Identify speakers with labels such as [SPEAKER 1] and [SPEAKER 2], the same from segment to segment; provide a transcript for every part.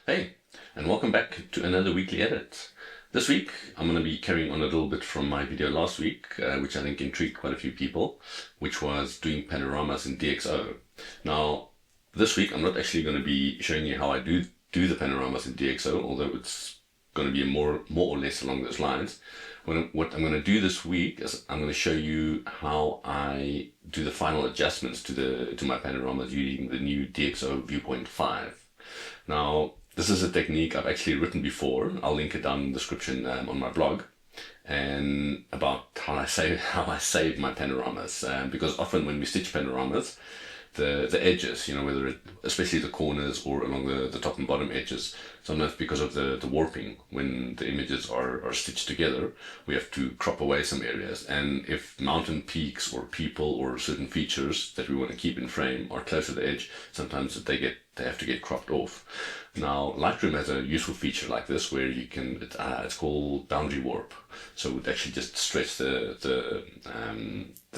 [SPEAKER 1] Hey, and welcome back to another weekly edit. This week, I'm going to be carrying on a little bit from my video last week, which I think intrigued quite a few people, which was doing panoramas in DxO. Now, this week, I'm not actually going to be showing you how I do the panoramas in DxO, although it's going to be more or less along those lines. What I'm going to do this week is I'm going to show you how I do the final adjustments to my panoramas using the new DxO ViewPoint 5. Now, this is a technique I've actually written before. I'll link it down in the description on my blog, and about how I save my panoramas. Because often when we stitch panoramas, the edges, whether especially the corners or along the top and bottom edges, sometimes because of the warping, when the images are stitched together, we have to crop away some areas. And if mountain peaks or people or certain features that we want to keep in frame are close to the edge, sometimes they have to get cropped off. Now, Lightroom has a useful feature like this where you can, it's called boundary warp. So it would actually just stretch the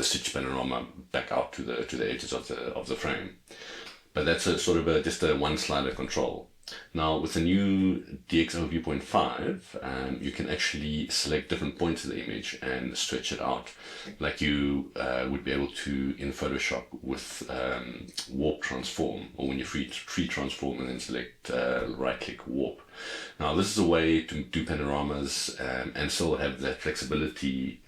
[SPEAKER 1] stitch panorama back out to the edges of the frame. But that's a sort of just a one slider control. Now, with the new DxO ViewPoint 5, you can actually select different points of the image and stretch it out like you would be able to in Photoshop with warp transform, or when you free transform and then select right click warp. Now, this is a way to do panoramas and still have that flexibility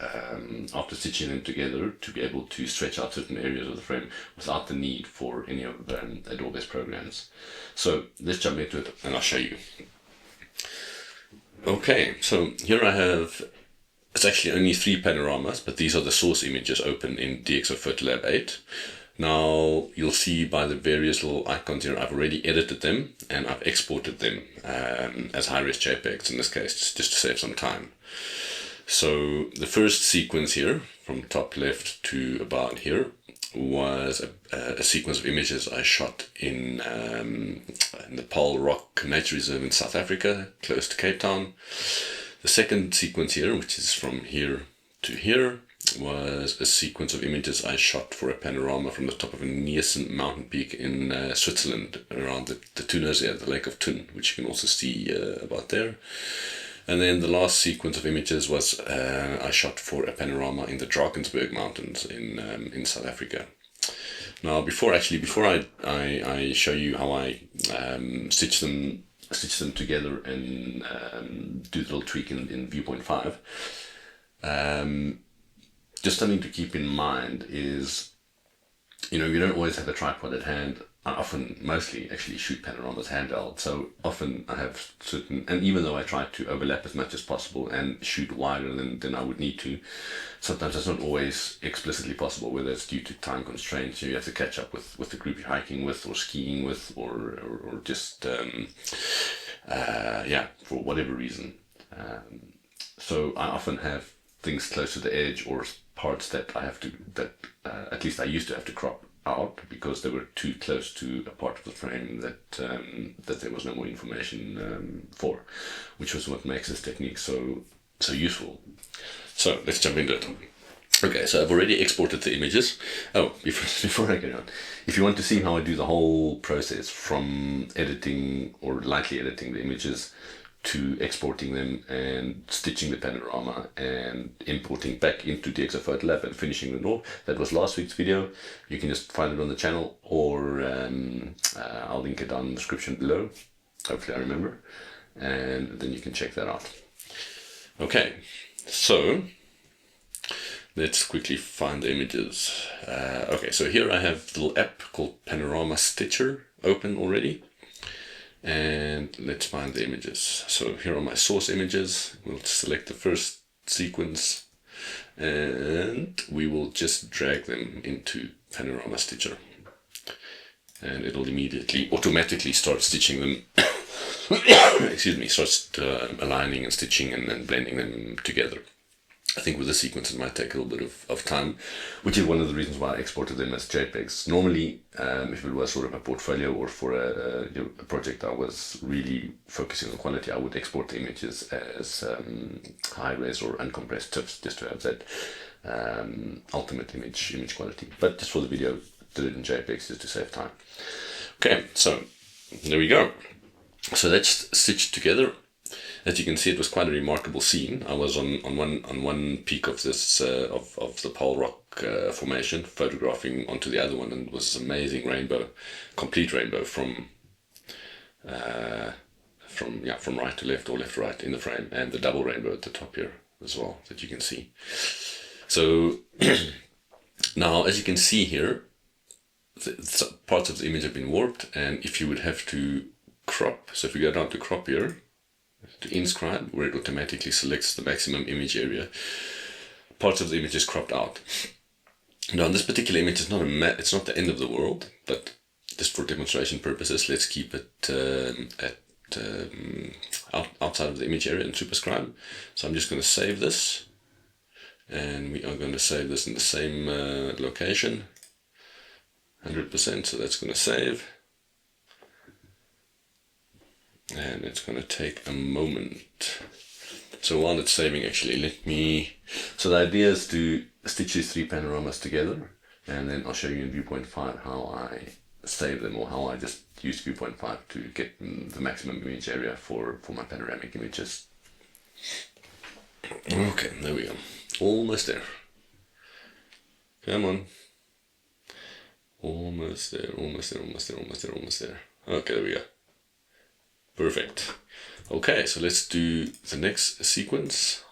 [SPEAKER 1] after stitching them together to be able to stretch out certain areas of the frame without the need for any of Adobe's programs. So let's jump into it and I'll show you. Okay, so here I have, it's actually only 3 panoramas, but these are the source images open in DxO PhotoLab 8. Now, you'll see by the various little icons here, I've already edited them and I've exported them as high-res JPEGs in this case, just to save some time. So the first sequence here, from top left to about here, was a sequence of images I shot in the Paarl Rock Nature Reserve in South Africa, close to Cape Town. The second sequence here, which is from here to here, was a sequence of images I shot for a panorama from the top of a nascent mountain peak in Switzerland, around the Thunersee, the Lake of Thun, which you can also see about there. And then the last sequence of images was I shot for a panorama in the Drakensberg Mountains in South Africa. Now, before I show you how I stitch them together and do the little tweak in ViewPoint 5, just something to keep in mind is, you don't always have a tripod at hand. I mostly actually shoot panoramas handheld, so often I have certain, and even though I try to overlap as much as possible and shoot wider than I would need to, sometimes that's not always explicitly possible, whether it's due to time constraints, you have to catch up with the group you're hiking with or skiing with, or just, for whatever reason. So I often have things close to the edge or parts that at least I used to have to crop out because they were too close to a part of the frame that there was no more information for, which was what makes this technique so useful. So let's jump into it. Okay, so I've already exported the images. Oh, before I get on, if you want to see how I do the whole process from editing or lightly editing the images to exporting them and stitching the panorama and importing back into DxO PhotoLab and finishing them off, that was last week's video. You can just find it on the channel, or I'll link it down in the description below. Hopefully I remember, and then you can check that out. Okay, so let's quickly find the images. Okay, so here I have the little app called Panorama Stitcher open already. And let's find the images. So here are my source images. We'll select the first sequence and we will just drag them into Panorama Stitcher. And it'll automatically start stitching them, starts aligning and stitching and then blending them together. I think with the sequence it might take a little bit of time, which is one of the reasons why I exported them as JPEGs. Normally, if it was sort of a portfolio or for a project I was really focusing on quality, I would export the images as high-res or uncompressed TIFFs just to have that ultimate image quality. But just for the video, did it in JPEGs just to save time. Okay, so there we go. So that's stitched together. As you can see, it was quite a remarkable scene. I was on one peak of this of the pole rock formation, photographing onto the other one, and it was an amazing rainbow, complete rainbow from right to left or left to right in the frame, and the double rainbow at the top here as well that you can see. So now, as you can see here, parts of the image have been warped, and if you would have to crop, so if we go down to crop here, to inscribe, where it automatically selects the maximum image area, parts of the image is cropped out. Now, in this particular image, it's not the end of the world, but just for demonstration purposes, let's keep it outside of the image area and superscribe. So I'm just going to save this, and we are going to save this in the same location, 100%. So that's going to save. And it's going to take a moment. So while it's saving, actually, so the idea is to stitch these 3 panoramas together, and then I'll show you in ViewPoint 5 how I save them, or how I just use ViewPoint 5 to get the maximum image area for my panoramic images. Okay, there we go. Almost there. Come on. Almost there, almost there, almost there, almost there, almost there. Okay, there we go. Perfect. Okay, so let's do the next sequence.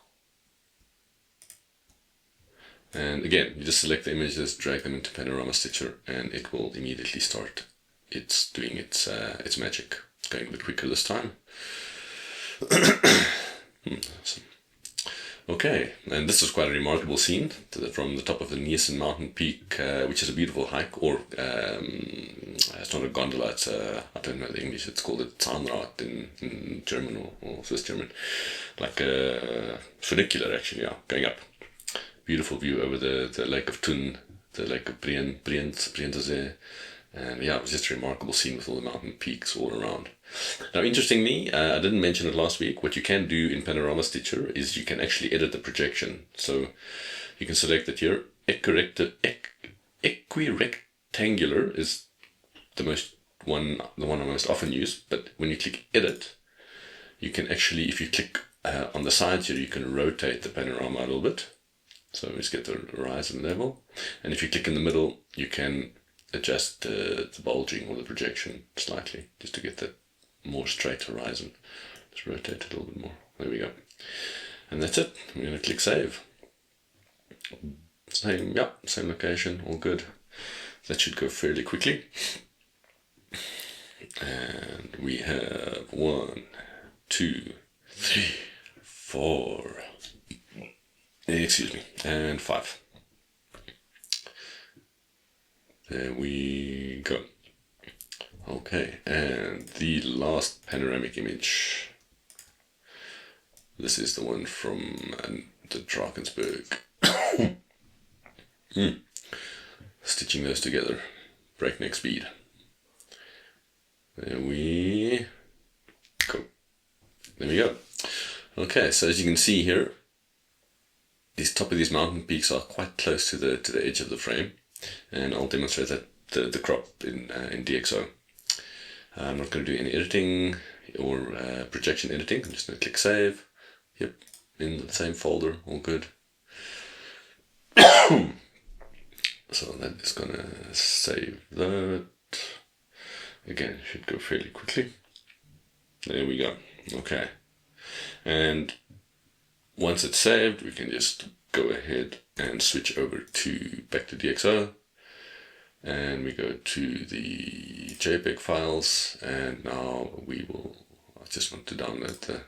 [SPEAKER 1] And again, you just select the images, drag them into Panorama Stitcher, and it will immediately start doing its magic. Going a bit quicker this time. Okay, and this is quite a remarkable scene from the top of the Nielsen mountain peak, which is a beautiful hike, or it's not a gondola, it's I don't know the English, it's called a Zahnrad in German or Swiss German, like a funicular actually, yeah, going up. Beautiful view over the Lake of Thun, the Lake of Brienzersee, and yeah, it was just a remarkable scene with all the mountain peaks all around. Now, interestingly, I didn't mention it last week, what you can do in Panorama Stitcher is you can actually edit the projection. So you can select that here, equirectangular is the one I most often use, but when you click edit, you can actually, if you click on the sides here, you can rotate the panorama a little bit. So let's get the horizon level, and if you click in the middle, you can adjust the bulging or the projection slightly, just to get that more straight horizon. Let's rotate it a little bit more. There we go. And that's it. I'm going to click save. Same location, all good. That should go fairly quickly. And we have 1, 2, 3, 4. Excuse me, and 5. There we go. Okay, and the last panoramic image. This is the one from the Drakensberg. Stitching those together, breakneck speed. There we go. There we go. Okay, so as you can see here, these top of these mountain peaks are quite close to the edge of the frame, and I'll demonstrate that the crop in DxO. I'm not going to do any editing or projection editing. I'm just going to click save. Yep, in the same folder, all good. So that is going to save that. Again, it should go fairly quickly. There we go. Okay, and once it's saved, we can just go ahead and switch over back to DxO, and we go to the JPEG files, and now I just want to download the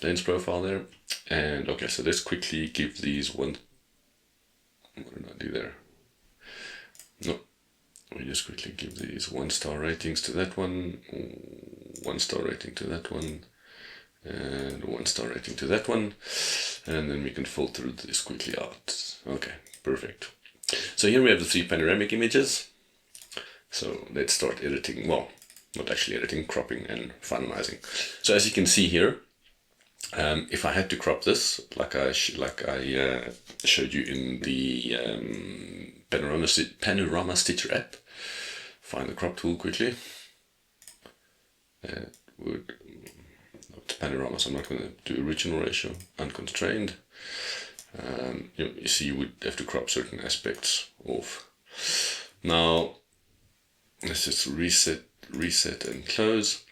[SPEAKER 1] lens profile there. And okay, so let's quickly give these what did I do there? No, we just quickly give these 1-star ratings to that one, 1-star rating to that one, and 1-star rating to that one, and then we can filter this quickly out. Okay, perfect. So here we have the 3 panoramic images. So let's start editing. Well, not actually editing, cropping and finalizing. So as you can see here, if I had to crop this, like I showed you in the Panorama Stitcher app, find the crop tool quickly. would, it's Panoramas, I'm not going to do original ratio, unconstrained. You see you would have to crop certain aspects off. Now, let's just reset and close.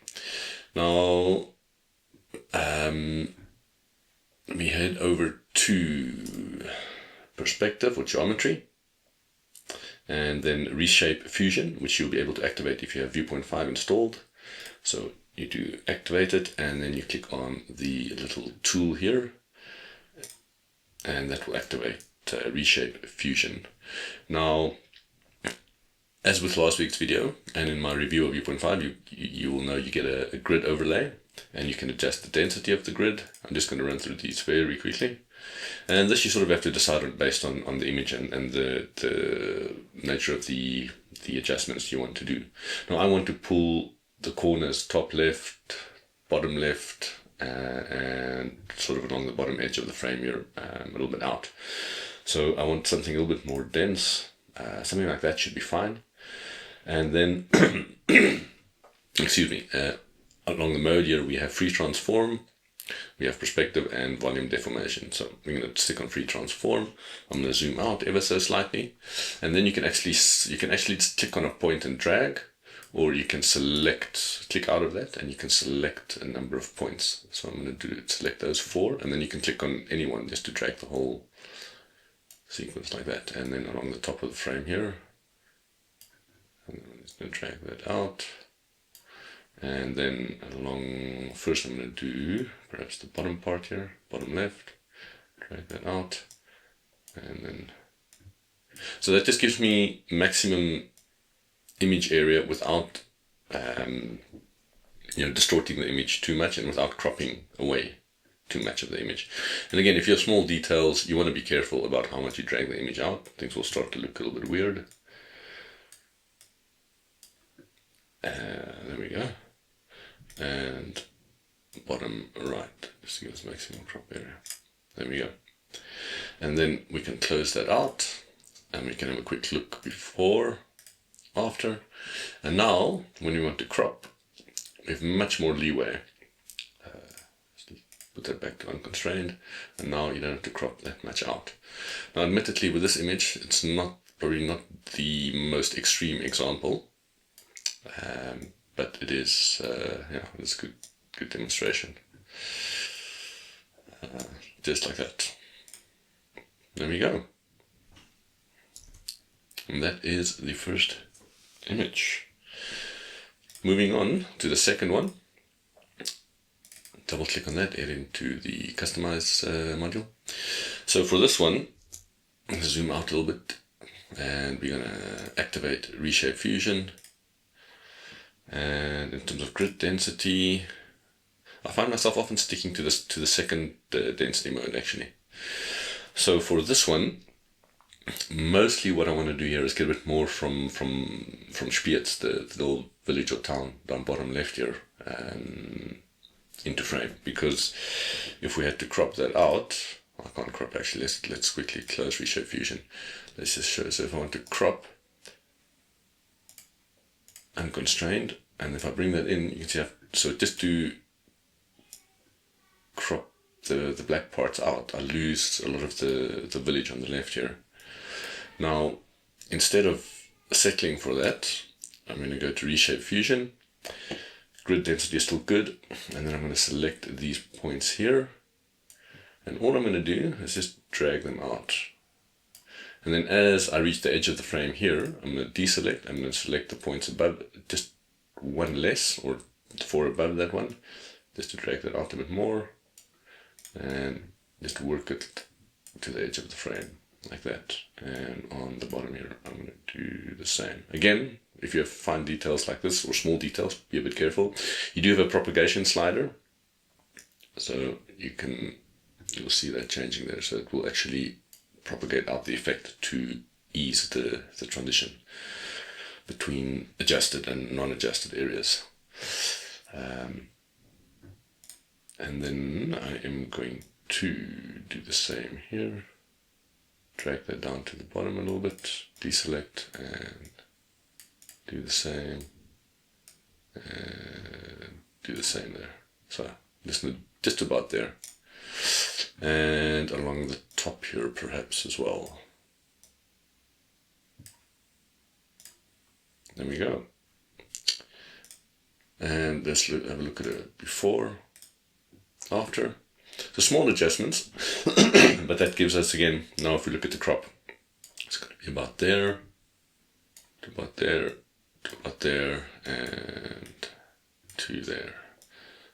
[SPEAKER 1] Now, we head over to perspective or geometry, and then reshape fusion, which you'll be able to activate if you have ViewPoint 5 installed. So you do activate it, and then you click on the little tool here, and that will activate reshape fusion. Now, as with last week's video and in my review of ViewPoint 5, you will know you get a grid overlay, and you can adjust the density of the grid. I'm just going to run through these very quickly. And this you sort of have to decide on based on the image and the nature of the adjustments you want to do. Now I want to pull the corners top left, bottom left, and sort of along the bottom edge of the frame here, a little bit out. So I want something a little bit more dense. Something like that should be fine. And then, excuse me, along the mode here we have free transform, we have perspective and volume deformation. So I'm going to stick on free transform. I'm going to zoom out ever so slightly, and then you can actually just click on a point and drag, or you can click out of that and you can select a number of points. So I'm going to select those 4, and then you can click on any one just to drag the whole sequence like that. And then along the top of the frame here, I'm just going to drag that out. And then along, first I'm going to do perhaps the bottom part here, bottom left, drag that out, and then, so that just gives me maximum image area without distorting the image too much and without cropping away too much of the image. And again, if you have small details, you want to be careful about how much you drag the image out. Things will start to look a little bit weird. There we go. And bottom right, just to give us maximum crop area. There we go. And then we can close that out, and we can have a quick look before, after. And now, when we want to crop, we have much more leeway. Put that back to unconstrained, and now you don't have to crop that much out. Now, admittedly, with this image, it's probably not the most extreme example. But it is, it's a good demonstration. Just like that. There we go. And that is the first image. Moving on to the second one. Double click on that, add into the customize module. So for this one, I'm going to zoom out a little bit, and we're going to activate reshape fusion. And in terms of grid density, I find myself often sticking to the second density mode actually. So for this one, mostly what I want to do here is get a bit more from Spiez, the little village or town down bottom left here, into frame. Because if we had to crop that out, I can't crop actually. Let's quickly close reshape fusion. Let's just show. So if I want to crop unconstrained, and if I bring that in, you can see so just to crop the black parts out, I lose a lot of the village on the left here. Now, instead of settling for that, I'm going to go to reshape fusion. Grid density is still good, and then I'm going to select these points here, and all I'm going to do is just drag them out. And then as I reach the edge of the frame here, I'm going to deselect. I'm going to select the points above, just one less, or 4 above that one, just to drag that out a bit more, and just work it to the edge of the frame, like that. And on the bottom here, I'm going to do the same. Again, if you have fine details like this, or small details, be a bit careful. You do have a propagation slider, so you'll see that changing there, so it will actually propagate out the effect to ease the transition between adjusted and non-adjusted areas. And then I am going to do the same here. Drag that down to the bottom a little bit, deselect, and do the same. And do the same there. So just about there. And along the top here perhaps as well. There we go. And let's have a look at it before, after. So small adjustments, but that gives us, again, now if we look at the crop, it's going to be about there, to about there, to about there, and to there.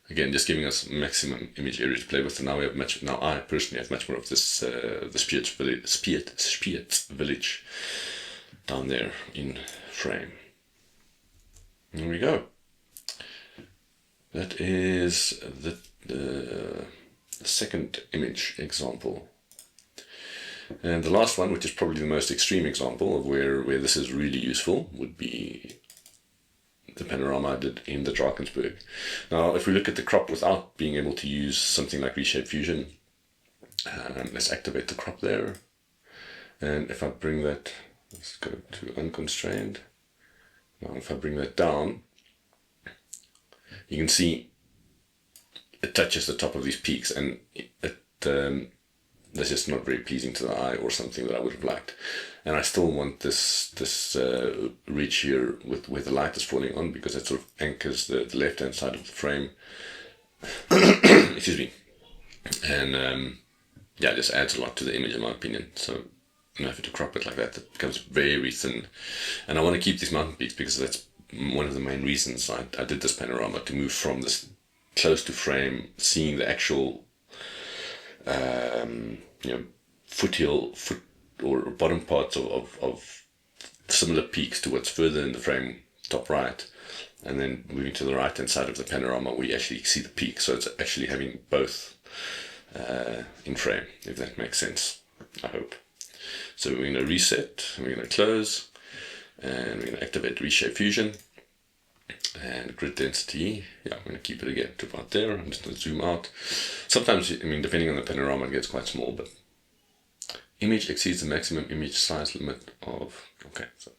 [SPEAKER 1] Again, just giving us maximum image area to play with. And now we have now I personally have much more of this the Spiet village down there in frame. There we go. That is the second image example. And the last one, which is probably the most extreme example of where this is really useful, would be the panorama I did in the Drakensberg. Now, if we look at the crop without being able to use something like Reshape Fusion, let's activate the crop there. And if I bring that, let's go to unconstrained. Now, if I bring that down, you can see it touches the top of these peaks, and that's just not very pleasing to the eye, or something that I would have liked. And I still want this ridge here with where the light is falling on, because it sort of anchors the left hand side of the frame. Excuse me. And yeah, it just adds a lot to the image in my opinion. So if to crop it like that, it becomes very thin. And I want to keep these mountain peaks because that's one of the main reasons I did this panorama, to move from this close to frame, seeing the actual foot or bottom parts of similar peaks to what's further in the frame, top right, and then moving to the right hand side of the panorama, we actually see the peak. So it's actually having both in frame, if that makes sense, I hope. So we're going to reset, we're going to close, and we're going to activate Reshape Fusion. And grid density, yeah, I'm going to keep it again to about there. I'm just going to zoom out. Sometimes, I mean, depending on the panorama, it gets quite small, but image exceeds the maximum image size limit of, okay, so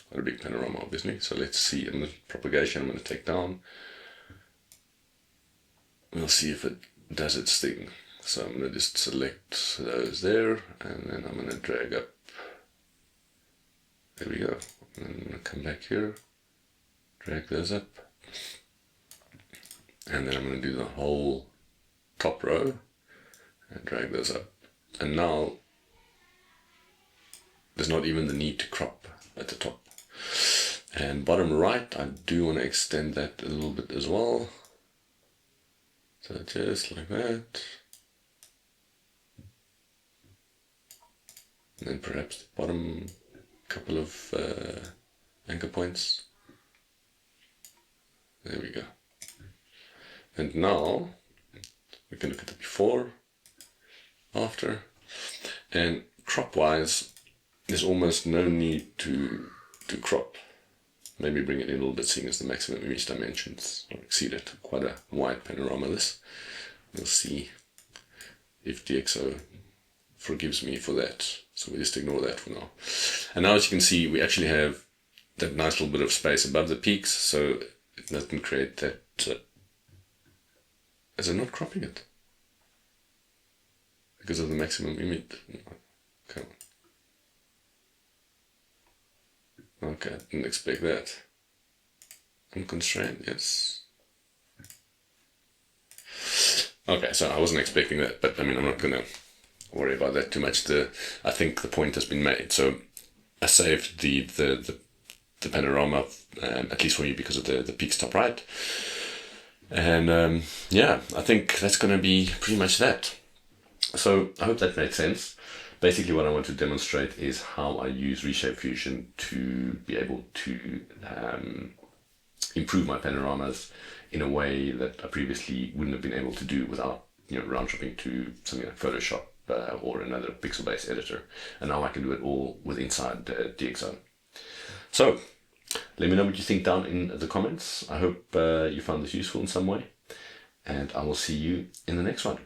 [SPEAKER 1] quite a big panorama, obviously. So let's see, in the propagation, I'm going to take down. We'll see if it does its thing. So I'm going to just select those there, and then I'm going to drag up. There we go. And then I'm going to come back here. Drag those up, and then I'm going to do the whole top row and drag those up. And now there's not even the need to crop at the top. And bottom right, I do want to extend that a little bit as well. So just like that. And then perhaps the bottom couple of anchor points. There we go. And now we can look at the before, after, and crop wise, there's almost no need to crop. Maybe bring it in a little bit, seeing as the maximum image dimensions or exceed it. Quite a wide panorama this. We'll see if DxO forgives me for that. So we just ignore that for now. And now, as you can see, we actually have that nice little bit of space above the peaks, so it doesn't create that. Is it not cropping it? Because of the maximum image? Come on. Okay, I didn't expect that. Unconstrained, yes. Okay, so I wasn't expecting that, but I mean, I'm not going to worry about that too much. I think the point has been made. So I saved the panorama, at least for you, because of the peaks top right. And yeah, I think that's going to be pretty much that. So I hope that made sense. Basically what I want to demonstrate is how I use Reshape Fusion to be able to improve my panoramas in a way that I previously wouldn't have been able to do without round tripping to something like Photoshop or another pixel-based editor. And now I can do it all with inside DxO. So let me know what you think down in the comments. I hope you found this useful in some way, and I will see you in the next one.